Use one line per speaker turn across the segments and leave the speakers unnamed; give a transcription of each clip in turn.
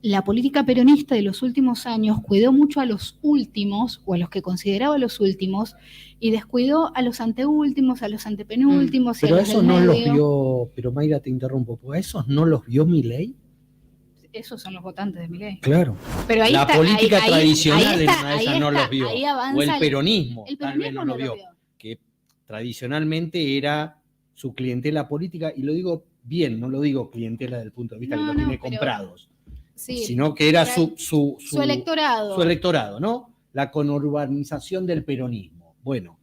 la política peronista de los últimos años cuidó mucho a los últimos, o a los que consideraba los últimos, y descuidó a los anteúltimos, a los antepenúltimos.
Pero
y a
a
los
esos
del
no los
medio.
vio, pero Mayra, te interrumpo, ¿a esos no los vio Milei?
Esos son los votantes de Milei.
Claro.
Pero ahí
la
está,
política tradicional en una de
ahí
esas no
está,
los vio.
ahí avanza
O el peronismo,
el
tal vez no lo vio. Que tradicionalmente era su clientela política, y lo digo bien, no lo digo clientela desde el punto de vista que lo tiene comprados, sí, sino que era su electorado. Su electorado, ¿no? La conurbanización del peronismo. Bueno,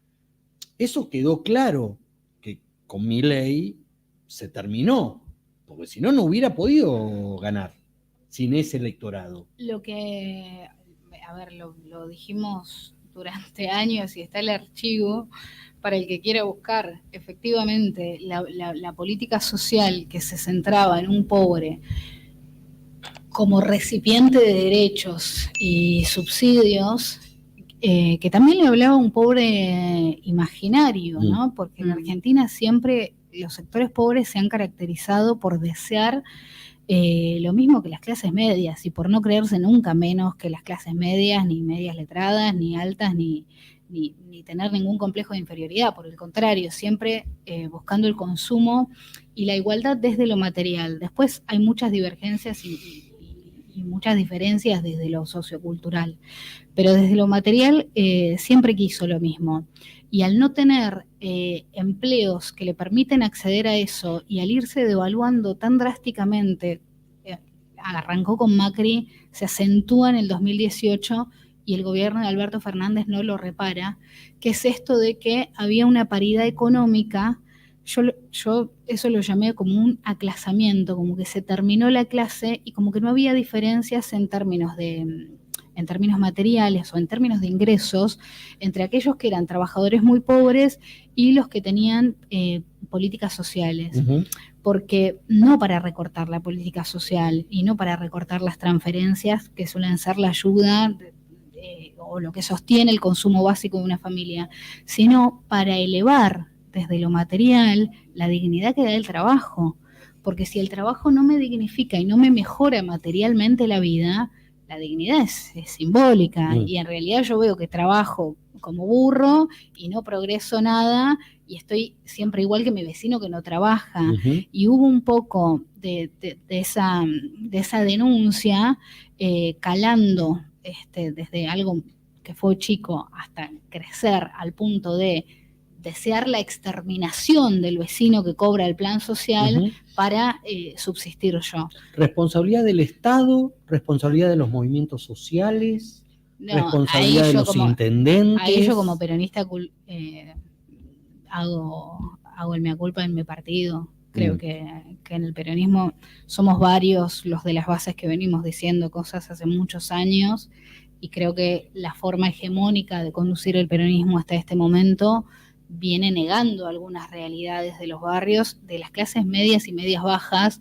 eso quedó claro que con Milei se terminó, porque si no, no hubiera podido ganar sin ese electorado.
Lo que, a ver, lo dijimos durante años y está el archivo para el que quiera buscar. Efectivamente, la política social que se centraba en un pobre como recipiente de derechos y subsidios, que también le hablaba a un pobre imaginario, ¿no? Porque en Argentina siempre los sectores pobres se han caracterizado por desear lo mismo que las clases medias, y por no creerse nunca menos que las clases medias, ni medias letradas, ni altas, ni tener ningún complejo de inferioridad. Por el contrario, siempre buscando el consumo y la igualdad desde lo material. Después hay muchas divergencias y muchas diferencias desde lo sociocultural, pero desde lo material siempre quiso lo mismo. Y al no tener empleos que le permiten acceder a eso, y al irse devaluando tan drásticamente, arrancó con Macri, se acentúa en el 2018 y el gobierno de Alberto Fernández no lo repara, que es esto de que había una paridad económica. Yo eso lo llamé como un aclasamiento, como que se terminó la clase y como que no había diferencias en términos materiales o en términos de ingresos entre aquellos que eran trabajadores muy pobres y los que tenían políticas sociales. Porque no para recortar la política social y no para recortar las transferencias que suelen ser la ayuda o lo que sostiene el consumo básico de una familia, sino para elevar desde lo material la dignidad que da el trabajo. Porque si el trabajo no me dignifica y no me mejora materialmente la vida, la dignidad es simbólica, y en realidad yo veo que trabajo como burro y no progreso nada, y estoy siempre igual que mi vecino que no trabaja. Y hubo un poco de esa denuncia calando desde algo que fue chico hasta crecer al punto de desear la exterminación del vecino que cobra el plan social para subsistir yo.
¿Responsabilidad del Estado? ¿Responsabilidad de los movimientos sociales? No, ¿responsabilidad de los intendentes?
Ahí yo como peronista hago el mea culpa en mi partido. Creo que en el peronismo somos varios los de las bases que venimos diciendo cosas hace muchos años, y creo que la forma hegemónica de conducir el peronismo hasta este momento viene negando algunas realidades de los barrios, de las clases medias y medias bajas,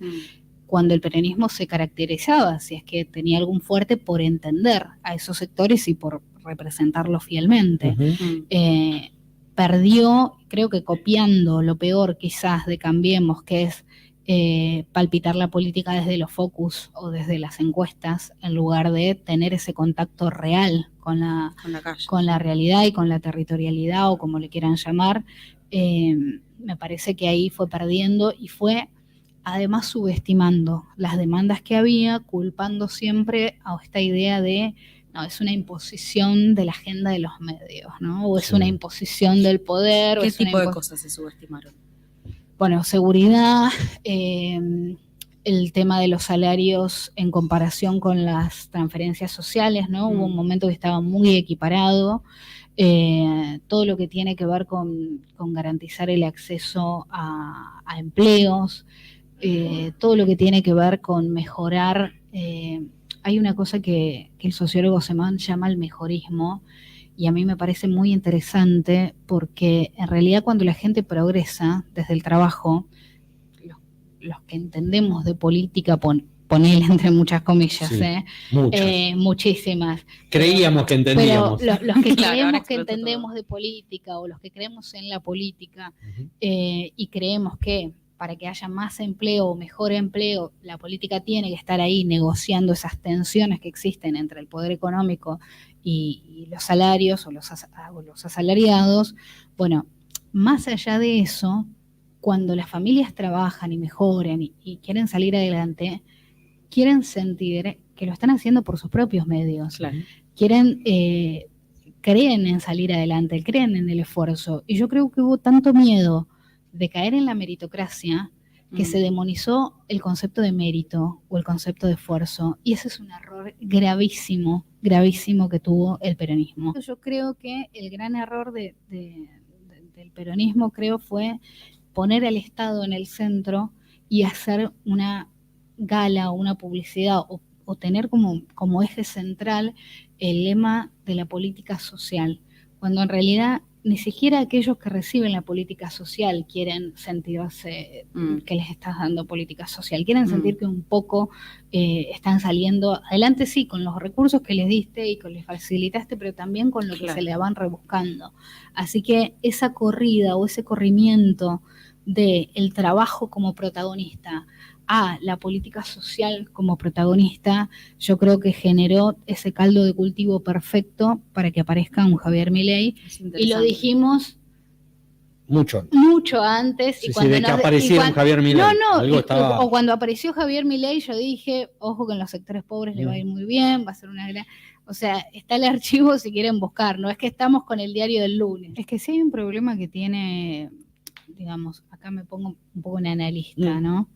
cuando el peronismo se caracterizaba, si es que tenía algún fuerte, por entender a esos sectores y por representarlos fielmente. Perdió, creo que copiando lo peor quizás de Cambiemos, que es palpitar la política desde los focus o desde las encuestas, en lugar de tener ese contacto real con la realidad y con la territorialidad, o como le quieran llamar. Me parece que ahí fue perdiendo, y fue además subestimando las demandas que había, culpando siempre a esta idea de no, es una imposición de la agenda de los medios, ¿no? O es una imposición del poder.
¿Qué tipo de cosas se subestimaron?
Bueno, seguridad, el tema de los salarios en comparación con las transferencias sociales, ¿no? Hubo un momento que estaba muy equiparado. Todo lo que tiene que ver con garantizar el acceso a empleos, todo lo que tiene que ver con mejorar. Hay una cosa que el sociólogo Semán llama el mejorismo, y a mí me parece muy interesante, porque en realidad cuando la gente progresa desde el trabajo, los que entendemos de política, ponele entre muchas comillas, muchísimas.
Creíamos que entendíamos.
Pero los que creemos que entendemos de política, o los que creemos en la política, y creemos que para que haya más empleo o mejor empleo, la política tiene que estar ahí negociando esas tensiones que existen entre el poder económico y los salarios o los asalariados. Bueno, más allá de eso, cuando las familias trabajan y mejoran y quieren salir adelante, quieren sentir que lo están haciendo por sus propios medios.
Claro.
Creen en salir adelante, creen en el esfuerzo. Y yo creo que hubo tanto miedo de caer en la meritocracia que se demonizó el concepto de mérito o el concepto de esfuerzo. Y ese es un error gravísimo, gravísimo que tuvo el peronismo. Yo creo que el gran error del peronismo, creo, fue poner al Estado en el centro y hacer una gala o una publicidad o tener como eje central el lema de la política social, cuando en realidad ni siquiera aquellos que reciben la política social quieren sentirse que les estás dando política social, quieren sentir que un poco están saliendo adelante, sí, con los recursos que les diste y que les facilitaste, pero también con lo que se le van rebuscando. Así que esa corrida o ese corrimiento del trabajo como protagonista a la política social como protagonista, yo creo que generó ese caldo de cultivo perfecto para que aparezca un Javier Milei, y lo dijimos
mucho
antes.
Sí, y cuando de que apareciera un Javier Milei.
O cuando apareció Javier Milei, yo dije, ojo que en los sectores pobres le va a ir muy bien, va a ser una gran... O sea, está el archivo si quieren buscar, no es que estamos con el diario del lunes. Es que sí hay un problema que tiene, digamos, acá me pongo un poco en analista, ¿no?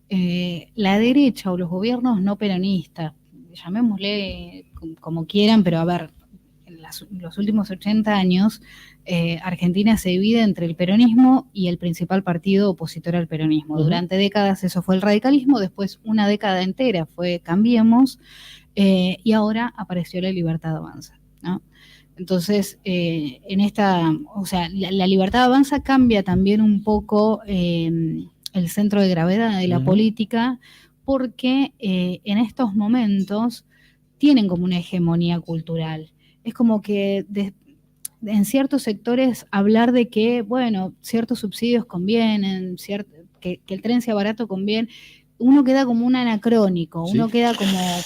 La derecha o los gobiernos no peronistas, llamémosle como quieran, pero a ver, en los últimos 80 años Argentina se divide entre el peronismo y el principal partido opositor al peronismo. Durante décadas eso fue el radicalismo, después una década entera fue Cambiemos, y ahora apareció la Libertad Avanza, ¿no? Entonces, en esta, o sea, la Libertad Avanza cambia también un poco el centro de gravedad de la política, porque en estos momentos tienen como una hegemonía cultural. Es como que en ciertos sectores hablar de que, bueno, ciertos subsidios convienen, que el tren sea barato conviene, uno queda como un anacrónico, uno queda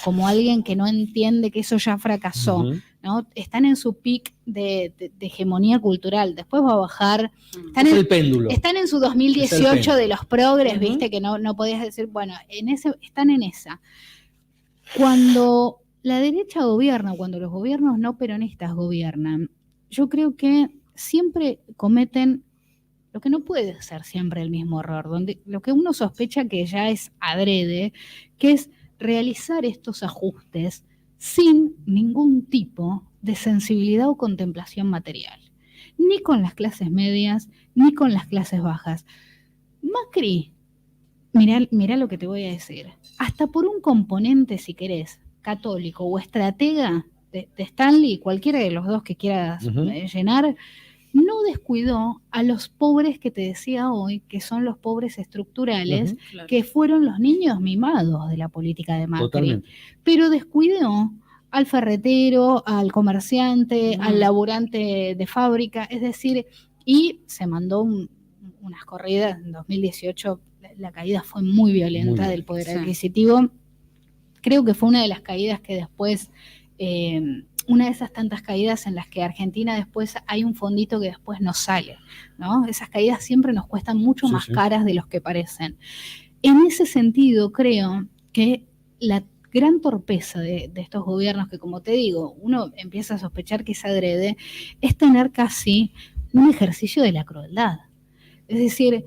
como alguien que no entiende que eso ya fracasó, ¿no? Están en su pic de hegemonía cultural, después va a bajar.
El péndulo.
Están en su 2018 de los progres, viste, que no podías decir, bueno, están en esa. Cuando la derecha gobierna, cuando los gobiernos no peronistas gobiernan, yo creo que siempre cometen lo que no puede ser siempre el mismo error, donde lo que uno sospecha que ya es adrede, que es realizar estos ajustes sin ningún tipo de sensibilidad o contemplación material, ni con las clases medias, ni con las clases bajas. Macri, mirá lo que te voy a decir, hasta por un componente, si querés, católico o estratega de Stanley, cualquiera de los dos que quieras llenar, no descuidó a los pobres que te decía hoy, que son los pobres estructurales,
claro,
que fueron los niños mimados de la política de Macri.
Totalmente.
Pero descuidó al ferretero, al comerciante, al laburante de fábrica, es decir, y se mandó unas corridas en 2018, la caída fue muy violenta del poder adquisitivo. Creo que fue una de las caídas que después... una de esas tantas caídas en las que Argentina después hay un fondito que después no sale, ¿no? Esas caídas siempre nos cuestan mucho más caras de los que parecen. En ese sentido, creo que la gran torpeza de estos gobiernos, que como te digo, uno empieza a sospechar que es adrede, es tener casi un ejercicio de la crueldad. Es decir,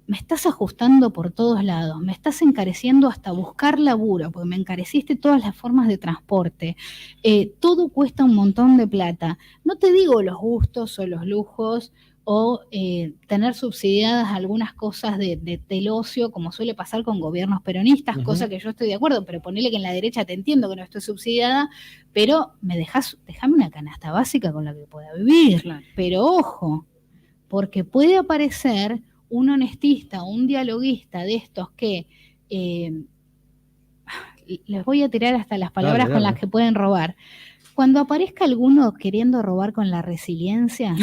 me estás ajustando por todos lados, me estás encareciendo hasta buscar laburo, porque me encareciste todas las formas de transporte, todo cuesta un montón de plata. No te digo los gustos o los lujos o tener subsidiadas algunas cosas del ocio, como suele pasar con gobiernos peronistas, cosa que yo estoy de acuerdo, pero ponele que en la derecha te entiendo que no estoy subsidiada, pero déjame una canasta básica con la que pueda vivir. Claro. Pero ojo, porque puede aparecer un honestista, un dialoguista de estos que les voy a tirar hasta las palabras con las que pueden robar. Cuando aparezca alguno queriendo robar con la resiliencia,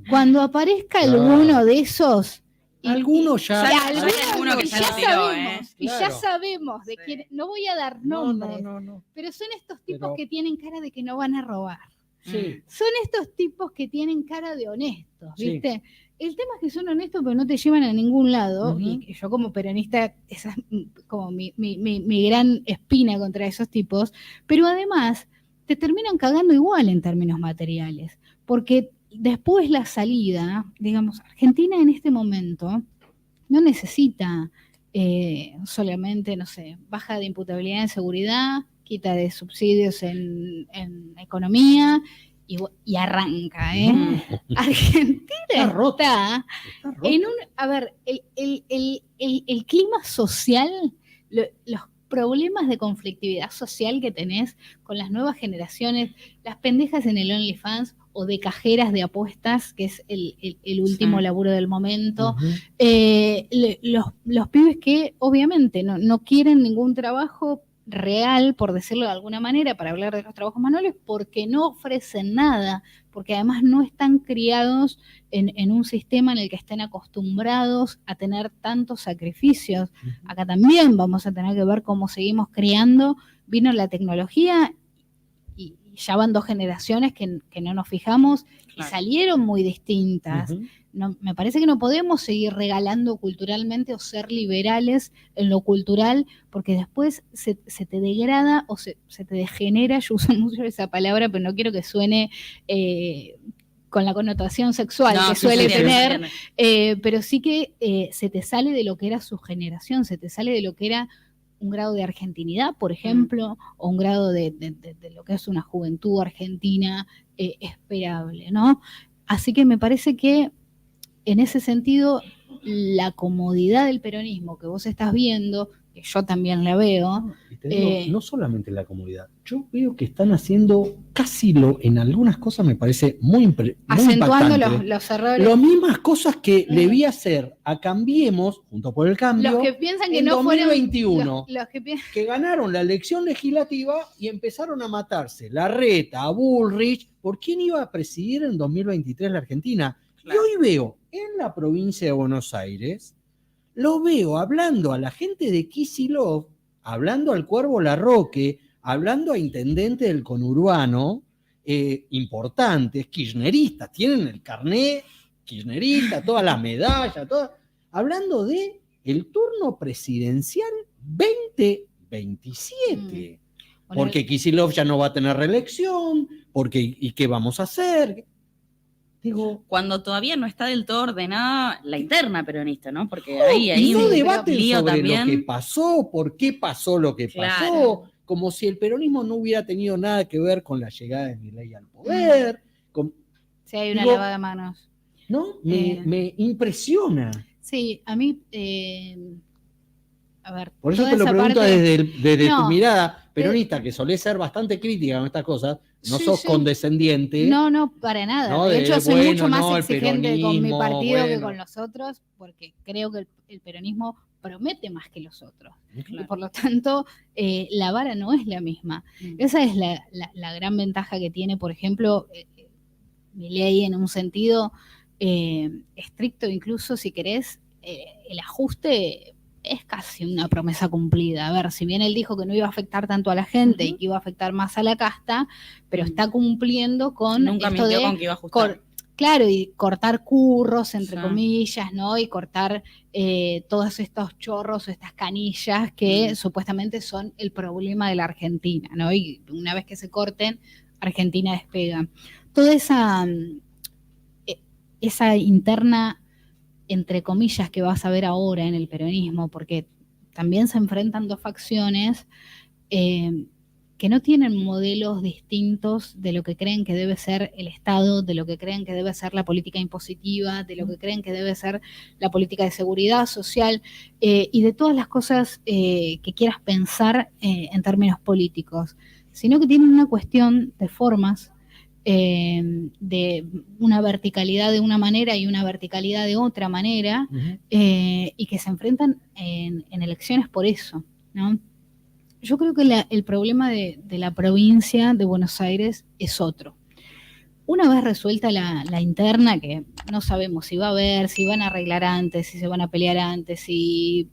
cuando aparezca alguno de esos
Algunos ya.
Algunos que ya lo tiró,
sabemos, y ya sabemos de quién. No voy a dar nombres,
No.
pero son estos tipos que tienen cara de que no van a robar.
Sí.
Son estos tipos que tienen cara de honestos, ¿viste?
Sí.
El tema es que son honestos, pero no te llevan a ningún lado.
Uh-huh.
Y yo como peronista, esa es como mi gran espina contra esos tipos. Pero además, te terminan cagando igual en términos materiales. Porque después la salida, digamos, Argentina en este momento no necesita solamente, no sé, baja de imputabilidad en seguridad, quita de subsidios en economía y arranca, ¿eh? Argentina está en un... A ver, el clima social, los problemas de conflictividad social que tenés con las nuevas generaciones, las pendejas en el OnlyFans o de cajeras de apuestas, que es el último laburo del momento, los pibes que obviamente no quieren ningún trabajo real, por decirlo de alguna manera, para hablar de los trabajos manuales, porque no ofrecen nada, porque además no están criados en un sistema en el que estén acostumbrados a tener tantos sacrificios. Acá también vamos a tener que ver cómo seguimos criando. Vino la tecnología y ya van 2 generaciones que no nos fijamos y salieron muy distintas. No, me parece que no podemos seguir regalando culturalmente o ser liberales en lo cultural, porque después se te degrada o se te degenera. Yo uso mucho esa palabra, pero no quiero que suene con la connotación sexual que suele tener, pero sí que se te sale de lo que era su generación, se te sale de lo que era un grado de argentinidad, por ejemplo, o un grado de lo que es una juventud argentina esperable, ¿no? Así que me parece que en ese sentido, la comodidad del peronismo que vos estás viendo, que yo también la veo...
no solamente la comodidad, yo veo que están haciendo casi en algunas cosas me parece muy
acentuando
impactante.
los errores.
Las mismas cosas que le vi hacer a Cambiemos, junto por el cambio,
los que piensan que
en
no
2021,
los
que ganaron la elección legislativa y empezaron a matarse Larreta, a Bullrich, por quién iba a presidir en 2023 la Argentina. Claro. Y hoy veo en la provincia de Buenos Aires, lo veo hablando a la gente de Kicillof, hablando al Cuervo Larroque, hablando a intendentes del conurbano, importantes, kirchneristas, tienen el carné kirchnerista, todas las medallas, hablando de el turno presidencial 2027. Porque Kicillof ya no va a tener reelección, ¿y qué vamos a hacer?
Digo, cuando todavía no está del todo ordenada la interna peronista, ¿no? Porque ahí
no debaten sobre
también
lo que pasó, por qué pasó lo que pasó, como si el peronismo no hubiera tenido nada que ver con la llegada de Milei al poder.
Sí, hay una lavada de manos.
¿No? Me impresiona.
Sí, a mí... a ver,
por eso te lo pregunto desde tu mirada peronista, que solés ser bastante crítica con estas cosas, no sos condescendiente.
No, para nada. ¿no? De hecho, soy mucho más exigente con mi partido que con los otros, porque creo que el peronismo promete más que los otros. Claro. Y por lo tanto, la vara no es la misma. Esa es la gran ventaja que tiene, por ejemplo, Milei en un sentido estricto, incluso si querés, el ajuste es casi una promesa cumplida. A ver, si bien él dijo que no iba a afectar tanto a la gente y que iba a afectar más a la casta, pero está cumpliendo con
Nunca
esto
mintió con que iba a ajustar.
Claro, y cortar curros, entre comillas, ¿no? Y cortar todos estos chorros o estas canillas que supuestamente son el problema de la Argentina, ¿no? Y una vez que se corten, Argentina despega. Toda esa interna, entre comillas, que vas a ver ahora en el peronismo, porque también se enfrentan 2 facciones que no tienen modelos distintos de lo que creen que debe ser el Estado, de lo que creen que debe ser la política impositiva, de lo que creen que debe ser la política de seguridad social y de todas las cosas que quieras pensar en términos políticos, sino que tienen una cuestión de formas, de una verticalidad de una manera y una verticalidad de otra manera, y que se enfrentan en elecciones por eso, ¿no? Yo creo que el problema de la provincia de Buenos Aires es otro. una vez resuelta la interna, que no sabemos si va a haber, si van a arreglar antes, si se van a pelear antes, si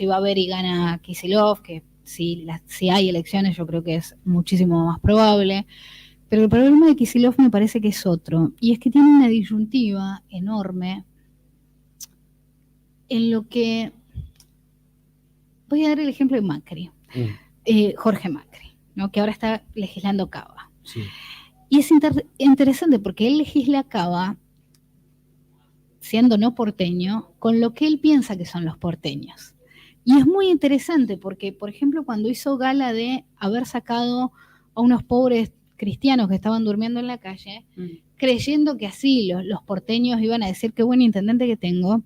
va a haber y gana Kicillof, que si hay elecciones yo creo que es muchísimo más probable. Pero el problema de Kicillof me parece que es otro, y es que tiene una disyuntiva enorme en lo que... Voy a dar el ejemplo de Macri, Jorge Macri, ¿no? Que ahora está legislando Cava.
Sí.
Y es interesante porque él legisla Cava, siendo no porteño, con lo que él piensa que son los porteños. Y es muy interesante porque, por ejemplo, cuando hizo gala de haber sacado a unos pobres cristianos que estaban durmiendo en la calle, creyendo que así los porteños iban a decir qué buen intendente que tengo,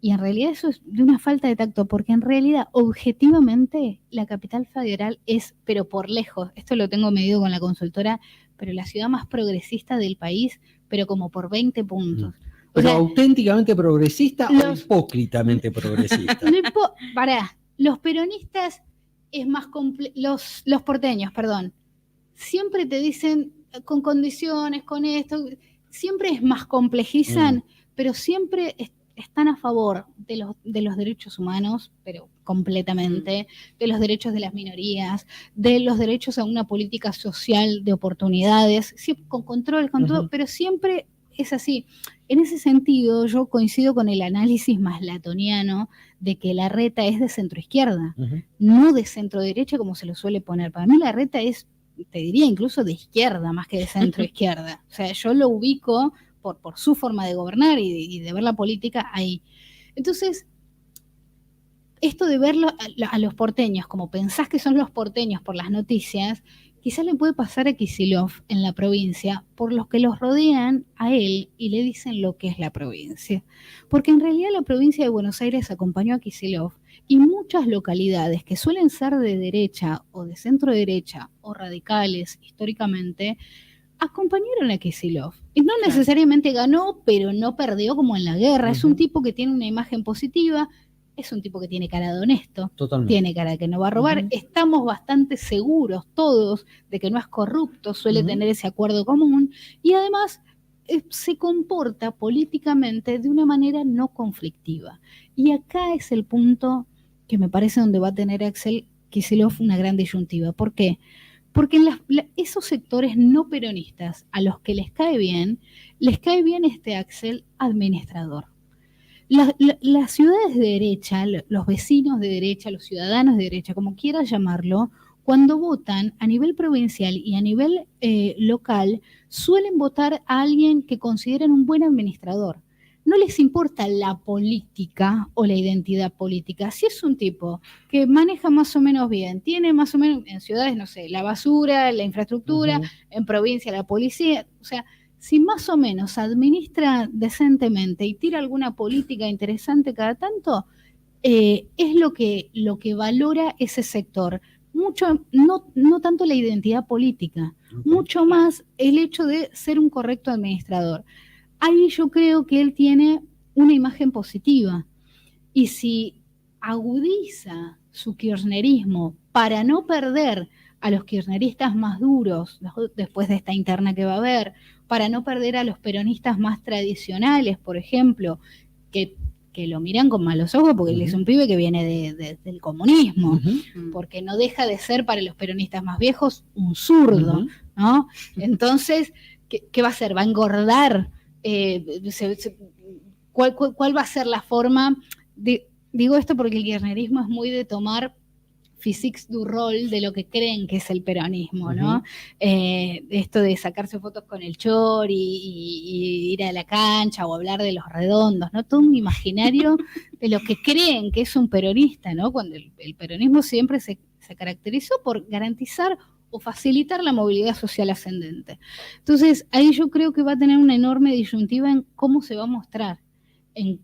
y en realidad eso es de una falta de tacto, porque en realidad, objetivamente, la capital federal es, pero por lejos, esto lo tengo medido con la consultora, pero la ciudad más progresista del país, pero como por 20 puntos.
¿Pero auténticamente progresista o hipócritamente progresista?
Los peronistas es más los porteños, perdón, siempre te dicen con condiciones, con esto, siempre es más complejizan, pero siempre están a favor de los derechos humanos, pero completamente, de los derechos de las minorías, de los derechos a una política social de oportunidades, sí, con control, con todo, pero siempre es así. En ese sentido, yo coincido con el análisis maslatoniano de que Larreta es de centroizquierda, no de centroderecha como se lo suele poner. Para mí Larreta es, te diría, incluso de izquierda más que de centroizquierda. O sea, yo lo ubico por su forma de gobernar y de ver la política ahí. Entonces, esto de verlo a los porteños, como pensás que son los porteños por las noticias, quizás le puede pasar a Kicillof en la provincia por los que los rodean a él y le dicen lo que es la provincia. Porque en realidad la provincia de Buenos Aires acompañó a Kicillof y muchas localidades que suelen ser de derecha o de centro derecha o radicales históricamente, acompañaron a Kicillof. Y no necesariamente ganó, pero no perdió como en la guerra. Es un tipo que tiene una imagen positiva, es un tipo que tiene cara de honesto, tiene cara de que no va a robar. Estamos bastante seguros todos de que no es corrupto, suele tener ese acuerdo común y además se comporta políticamente de una manera no conflictiva. Y acá es el punto que me parece donde va a tener Axel Kicillof una gran disyuntiva. ¿Por qué? Porque esos sectores no peronistas a los que les cae bien este Axel administrador. Las ciudades de derecha, los vecinos de derecha, los ciudadanos de derecha, como quieras llamarlo, cuando votan a nivel provincial y a nivel local, suelen votar a alguien que consideren un buen administrador. No les importa la política o la identidad política. Si es un tipo que maneja más o menos bien, tiene más o menos, en ciudades, no sé, la basura, la infraestructura, en provincia la policía, o sea, si más o menos administra decentemente y tira alguna política interesante cada tanto, es lo que valora ese sector. Mucho, no tanto la identidad política, mucho más el hecho de ser un correcto administrador. Ahí yo creo que él tiene una imagen positiva. Y si agudiza su kirchnerismo para no perder a los kirchneristas más duros después de esta interna que va a haber, para no perder a los peronistas más tradicionales, por ejemplo, que lo miran con malos ojos porque él es un pibe que viene del comunismo, porque no deja de ser para los peronistas más viejos un zurdo, ¿no? Entonces, ¿qué va a hacer? ¿Va a engordar? ¿Cuál va a ser la forma? Digo esto porque el kirchnerismo es muy de tomar physiques du rol de lo que creen que es el peronismo, ¿no? Esto de sacarse fotos con el chor y ir a la cancha o hablar de los redondos, ¿no? Todo un imaginario de lo que creen que es un peronista, ¿no? Cuando el peronismo siempre se caracterizó por garantizar o facilitar la movilidad social ascendente. Entonces, ahí yo creo que va a tener una enorme disyuntiva en cómo se va a mostrar, en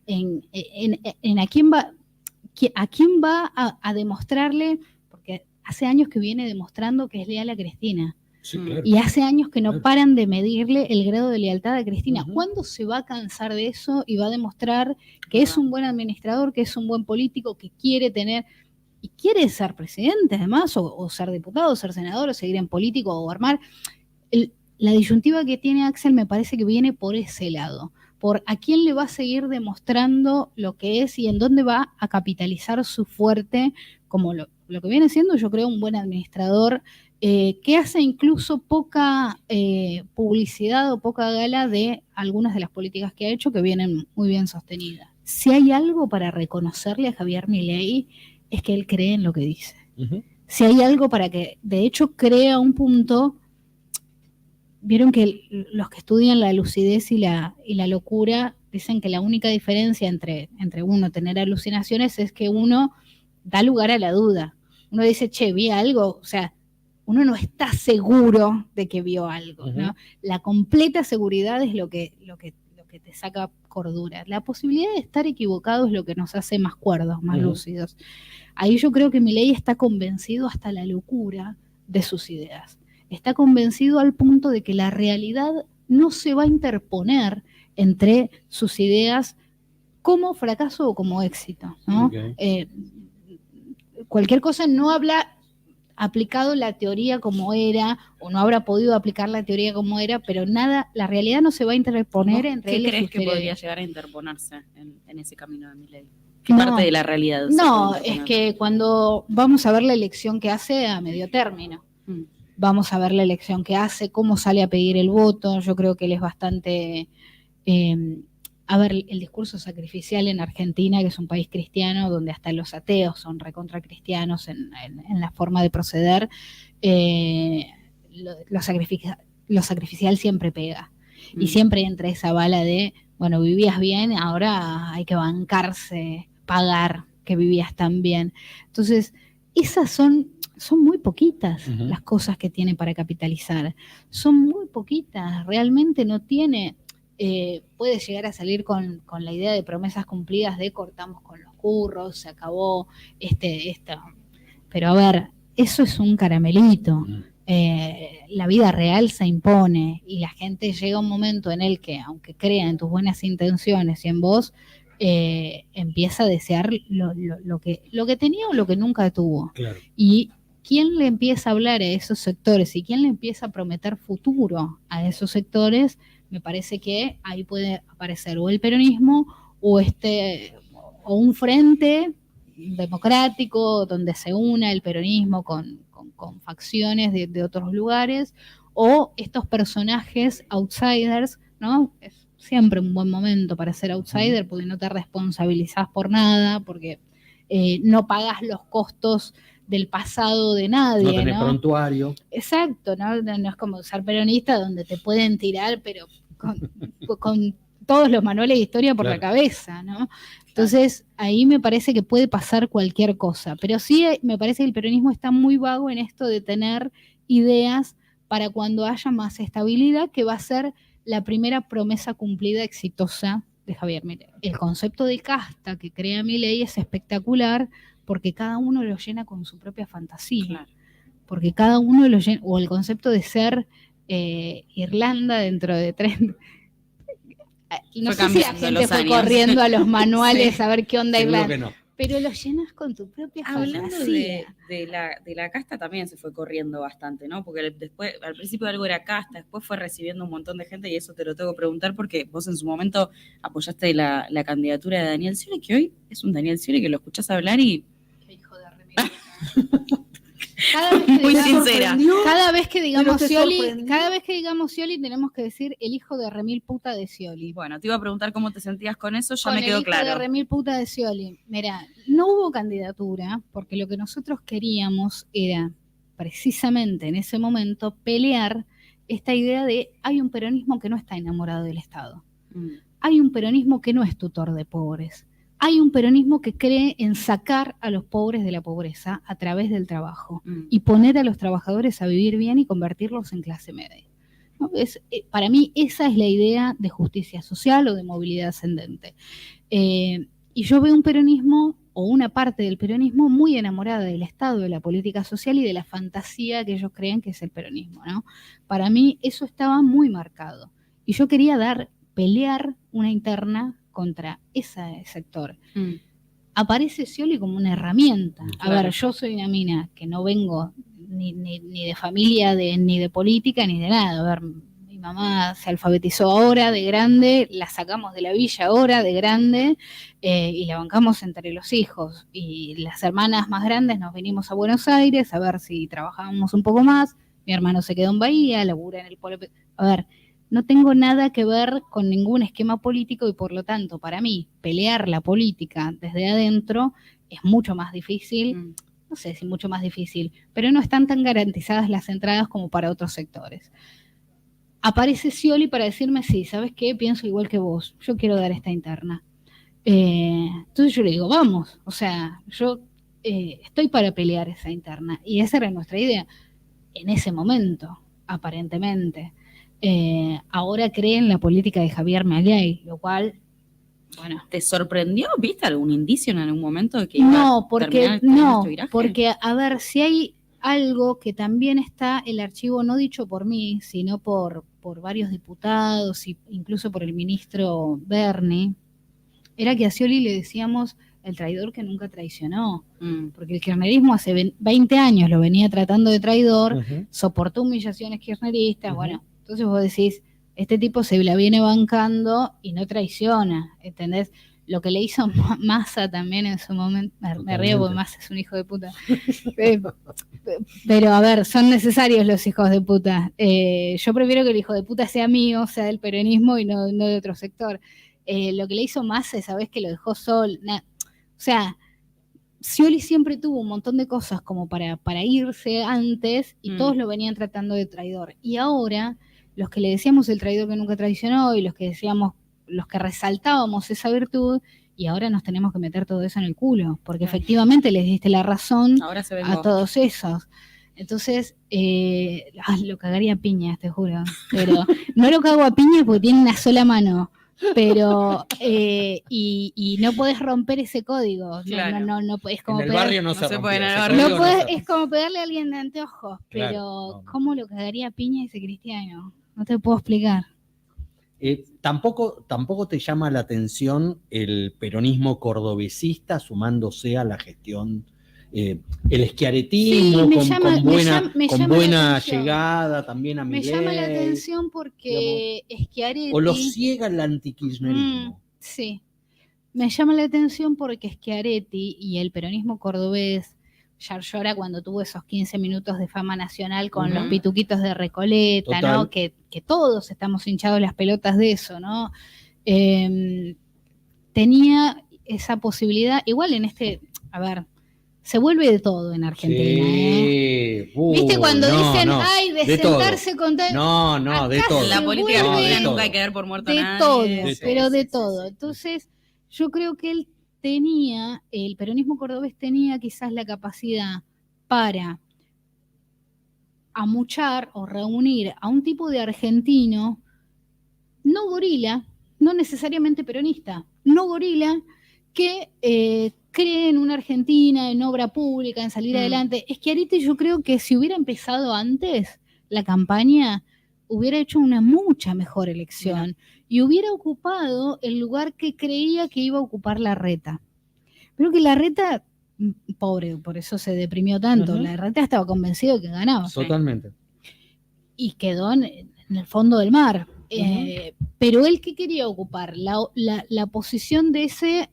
a quién va a demostrarle, porque hace años que viene demostrando que es leal a Cristina.
Sí, claro.
Y hace años que no paran de medirle el grado de lealtad a Cristina. ¿Cuándo se va a cansar de eso y va a demostrar que es un buen administrador, que es un buen político, que quiere tener... y quiere ser presidente además, o ser diputado, o ser senador, o seguir en político, o armar. la disyuntiva que tiene Axel me parece que viene por ese lado, por a quién le va a seguir demostrando lo que es y en dónde va a capitalizar su fuerte, como lo que viene siendo, yo creo, un buen administrador, que hace incluso poca publicidad o poca gala de algunas de las políticas que ha hecho, que vienen muy bien sostenidas. Si hay algo para reconocerle a Javier Milei, es que él cree en lo que dice. Uh-huh. Si hay algo para que, de hecho, crea un punto. Vieron que los que estudian la lucidez y la locura dicen que la única diferencia entre uno tener alucinaciones es que uno da lugar a la duda. Uno dice, che, vi algo, o sea, uno no está seguro de que vio algo, uh-huh. ¿no? La completa seguridad es lo que te saca cordura. La posibilidad de estar equivocado es lo que nos hace más cuerdos, más uh-huh. lúcidos. Ahí yo creo que Milei está convencido hasta la locura de sus ideas. Está convencido al punto de que la realidad no se va a interponer entre sus ideas como fracaso o como éxito, ¿no? Okay. Cualquier cosa no habrá aplicado la teoría como era, o no habrá podido aplicar la teoría como era, pero nada, la realidad no se va a interponer entre él y sus
¿Qué crees que podría llegar a interponerse en ese camino de Milei? ¿Qué parte de la realidad?
No, es que cuando vamos a ver la elección que hace a medio término, vamos a ver la elección que hace, cómo sale a pedir el voto. Yo creo que él es bastante... a ver, el discurso sacrificial en Argentina, que es un país cristiano, donde hasta los ateos son recontra cristianos en la forma de proceder, lo sacrificial siempre pega. Y siempre entra esa bala de, bueno, vivías bien, ahora hay que bancarse, pagar que vivías tan bien. Entonces, esas son muy poquitas uh-huh. las cosas que tiene para capitalizar. Son muy poquitas. Realmente no tiene... puede llegar a salir con la idea de promesas cumplidas de cortamos con los curros, se acabó esto. Pero a ver, eso es un caramelito. Uh-huh. La vida real se impone y la gente llega a un momento en el que, aunque crea en tus buenas intenciones y en vos, empieza a desear lo que tenía o lo que nunca tuvo.
Claro.
Y quién le empieza a hablar a esos sectores y quién le empieza a prometer futuro a esos sectores, me parece que ahí puede aparecer o el peronismo o un frente democrático donde se una el peronismo con facciones de otros lugares, o estos personajes outsiders, ¿no? Es siempre un buen momento para ser outsider porque no te responsabilizás por nada, porque no pagas los costos del pasado de nadie.
No tenés prontuario.
Exacto, ¿no? No es como ser peronista donde te pueden tirar, pero con todos los manuales de historia por la cabeza, ¿no? Entonces, ahí me parece que puede pasar cualquier cosa, pero sí me parece que el peronismo está muy vago en esto de tener ideas para cuando haya más estabilidad, que va a ser la primera promesa cumplida exitosa de Javier Milei. El concepto de casta que crea Milei es espectacular porque cada uno lo llena con su propia fantasía. Claro. Porque cada uno lo llena, o el concepto de ser Irlanda dentro de 30... No sé si la gente fue corriendo a los manuales a ver qué onda Irlanda. No. Pero lo llenas con tu propia
fantasía.
Hablando
de la casta también se fue corriendo bastante, ¿no? Porque después, al principio algo era casta, después fue recibiendo un montón de gente y eso te lo tengo que preguntar porque vos en su momento apoyaste la candidatura de Daniel Scioli, que hoy es un Daniel Scioli que lo escuchás hablar y...
Qué hijo de remil. Muy sincera. Cada vez que digamos Scioli tenemos que decir el hijo de remil puta de Scioli.
Bueno, te iba a preguntar cómo te sentías con eso, ya me quedó claro.
El hijo de remil puta de Scioli. Mira, no hubo candidatura porque lo que nosotros queríamos era precisamente en ese momento pelear esta idea de hay un peronismo que no está enamorado del Estado. Hay un peronismo que no es tutor de pobres. Hay un peronismo que cree en sacar a los pobres de la pobreza a través del trabajo y poner a los trabajadores a vivir bien y convertirlos en clase media. ¿No? Para mí esa es la idea de justicia social o de movilidad ascendente. Y yo veo un peronismo o una parte del peronismo muy enamorada del Estado, de la política social y de la fantasía que ellos creen que es el peronismo, ¿no? Para mí eso estaba muy marcado. Y yo quería pelear una interna contra ese sector. Aparece Scioli como una herramienta. Claro. A ver, yo soy una mina que no vengo ni de familia, ni de política, ni de nada. A ver, mamá se alfabetizó ahora de grande, la sacamos de la villa ahora de grande y la bancamos entre los hijos. Y las hermanas más grandes nos venimos a Buenos Aires a ver si trabajábamos un poco más. Mi hermano se quedó en Bahía, labura en el polo. A ver, no tengo nada que ver con ningún esquema político y por lo tanto, para mí, pelear la política desde adentro es mucho más difícil. No sé si mucho más difícil, pero no están tan garantizadas las entradas como para otros sectores. Aparece Scioli para decirme, sí, ¿sabes qué? Pienso igual que vos, yo quiero dar esta interna. Entonces yo le digo, vamos, o sea, yo estoy para pelear esa interna, y esa era nuestra idea en ese momento, aparentemente. Ahora cree en la política de Javier Milei, lo cual... Bueno.
¿Te sorprendió? ¿Viste algún indicio en algún momento de que
porque a ver, si hay algo que también está el archivo no dicho por mí, sino por varios diputados e incluso por el ministro Berni, era que a Scioli le decíamos el traidor que nunca traicionó, porque el kirchnerismo hace 20 años lo venía tratando de traidor, soportó humillaciones kirchneristas, bueno, entonces vos decís, este tipo se la viene bancando y no traiciona, ¿entendés? Lo que le hizo Massa también en su momento, me río porque Massa es un hijo de puta. Pero a ver, son necesarios los hijos de puta. Yo prefiero que el hijo de puta sea mío, sea del peronismo y no de otro sector. Lo que le hizo Massa esa vez que lo dejó sol, o sea, Scioli siempre tuvo un montón de cosas como para irse antes y todos lo venían tratando de traidor. Y ahora... los que le decíamos el traidor que nunca traicionó y los que decíamos, los que resaltábamos esa virtud, y ahora nos tenemos que meter todo eso en el culo, porque efectivamente les diste la razón a todos esos. Entonces, lo cagaría a piña, te juro, pero no lo cago a piña porque tiene una sola mano, pero y no podés romper ese código,
claro.
no es como
en el barrio no se puede,
es como pegarle a alguien de anteojos, pero ¿cómo lo cagaría a piña ese cristiano? No te puedo explicar.
Tampoco te llama la atención el peronismo cordobesista sumándose a la gestión, el schiarettismo con buena llegada también a Milei.
Me llama la atención porque Schiaretti...
O lo ciega el antikirchnerismo.
Sí, me llama la atención porque Schiaretti y el peronismo cordobés ya llora cuando tuvo esos 15 minutos de fama nacional con los pituquitos de Recoleta, total, ¿no? Que todos estamos hinchados las pelotas de eso, ¿no? Tenía esa posibilidad, igual en a ver, se vuelve de todo en Argentina,
sí.
¿Viste cuando dicen, ay, de sentarse con tal...
No, de todo.
La política nunca hay que dar por muerto a nadie.
De todo. Entonces, yo creo que el peronismo cordobés tenía quizás la capacidad para amuchar o reunir a un tipo de argentino, no gorila, no necesariamente peronista, no gorila, que cree en una Argentina, en obra pública, en salir adelante. Schiaretti, yo creo que si hubiera empezado antes la campaña, hubiera hecho una mucha mejor elección y hubiera ocupado el lugar que creía que iba a ocupar Larreta. Pero que Larreta, pobre, por eso se deprimió tanto, Larreta estaba convencido de que ganaba.
Totalmente.
Y quedó en el fondo del mar. Pero él que quería ocupar la posición de ese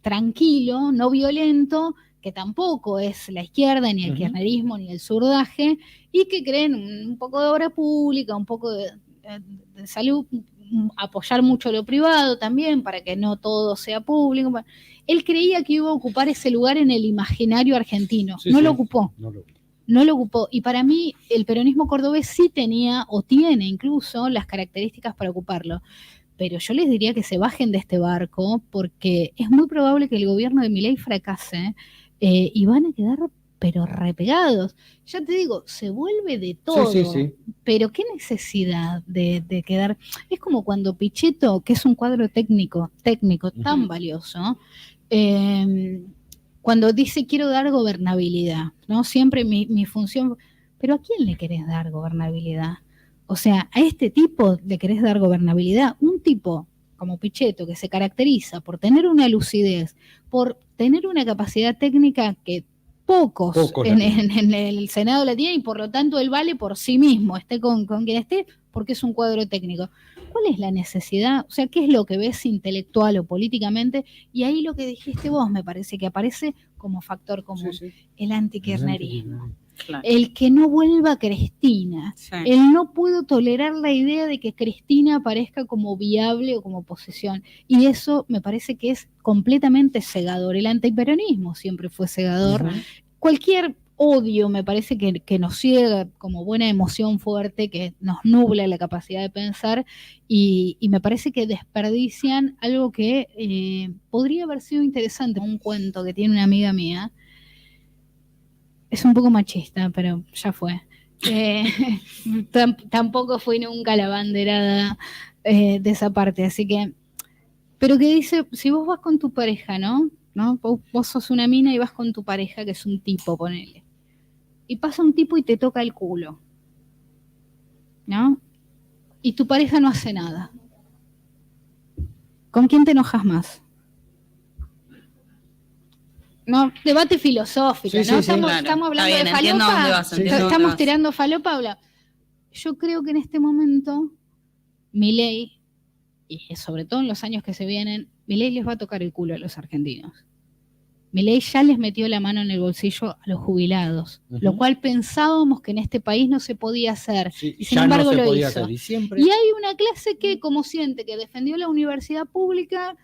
tranquilo, no violento, que tampoco es la izquierda, ni el kirchnerismo, ni el surdaje, y que creen un poco de obra pública, un poco de salud, apoyar mucho lo privado también, para que no todo sea público. Él creía que iba a ocupar ese lugar en el imaginario argentino. Lo ocupó. No lo ocupó. Y para mí, el peronismo cordobés sí tenía, o tiene incluso, las características para ocuparlo. Pero yo les diría que se bajen de este barco, porque es muy probable que el gobierno de Milei fracase y van a quedar pero repegados. Ya te digo, se vuelve de todo. Sí. Pero qué necesidad de quedar... Es como cuando Pichetto, que es un cuadro técnico tan valioso, cuando dice quiero dar gobernabilidad, ¿no? Siempre mi función... Pero ¿a quién le querés dar gobernabilidad? O sea, a este tipo le querés dar gobernabilidad. Un tipo como Pichetto, que se caracteriza por tener una lucidez, por tener una capacidad técnica que pocos en el Senado la tienen, y por lo tanto él vale por sí mismo, esté con quien esté, porque es un cuadro técnico. ¿Cuál es la necesidad? O sea, ¿qué es lo que ves intelectual o políticamente? Y ahí lo que dijiste vos me parece que aparece como factor común, el antikirchnerismo. Claro. El que no vuelva Cristina. Sí. El no puedo tolerar la idea de que Cristina aparezca como viable o como oposición. Y eso me parece que es completamente cegador. El antiperonismo siempre fue cegador. Cualquier odio me parece que nos ciega como buena emoción fuerte, que nos nubla la capacidad de pensar, y me parece que desperdician algo que podría haber sido interesante. Un cuento que tiene una amiga mía, es un poco machista, pero ya fue. Tampoco fui nunca la abanderada de esa parte, así que, pero que dice, si vos vas con tu pareja, ¿no? Vos sos una mina y vas con tu pareja, que es un tipo, ponele, y pasa un tipo y te toca el culo, ¿no? Y tu pareja no hace nada. ¿Con quién te enojas más? No, debate filosófico, ¿no? Estamos hablando de falopa, estamos tirando falopa. Yo creo que en este momento Milei, y sobre todo en los años que se vienen, Milei les va a tocar el culo a los argentinos. Milei ya les metió la mano en el bolsillo a los jubilados, lo cual pensábamos que en este país no se podía hacer, y sin embargo lo hizo. Y hay una clase que, como siente que defendió la universidad pública,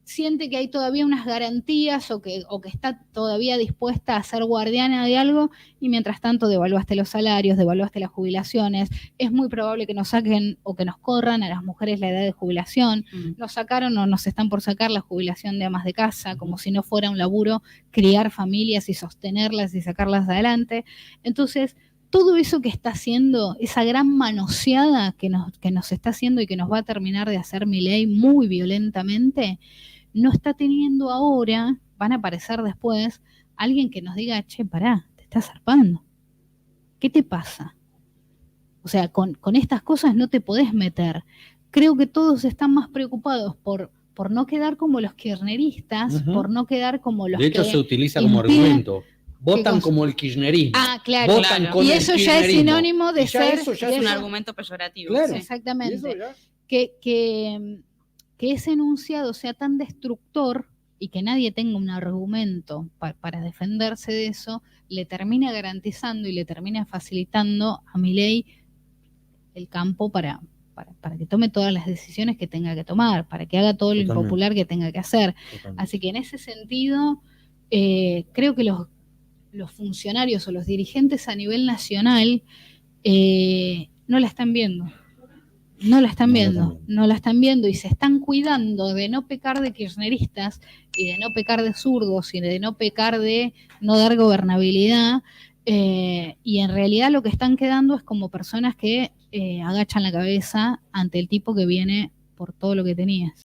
siente que hay todavía unas garantías o que está todavía dispuesta a ser guardiana de algo, y mientras tanto devaluaste los salarios, devaluaste las jubilaciones. Es muy probable que nos saquen o que nos corran a las mujeres la edad de jubilación. Nos sacaron o nos están por sacar la jubilación de amas de casa, como si no fuera un laburo criar familias y sostenerlas y sacarlas adelante. Entonces, todo eso que está haciendo, esa gran manoseada que nos está haciendo y que nos va a terminar de hacer Milei muy violentamente, no está teniendo ahora, van a aparecer después, alguien que nos diga, che, pará, te estás zarpando. ¿Qué te pasa? O sea, con estas cosas no te podés meter. Creo que todos están más preocupados por no quedar como los kirchneristas, por no quedar como los que...
De hecho, se utiliza como argumento. Votan como el kirchnerismo.
Ah, claro. Y eso ya es sinónimo de ser...
Eso ya es un argumento peyorativo.
Claro. Exactamente. Que ese enunciado sea tan destructor y que nadie tenga un argumento para defenderse de eso, le termina garantizando y le termina facilitando a Milei el campo para que tome todas las decisiones que tenga que tomar, para que haga todo lo impopular que tenga que hacer. Así que en ese sentido, creo que los funcionarios o los dirigentes a nivel nacional no la están viendo. No la están viendo y se están cuidando de no pecar de kirchneristas y de no pecar de zurdos y de no pecar de no dar gobernabilidad, y en realidad lo que están quedando es como personas que agachan la cabeza ante el tipo que viene por todo lo que tenías.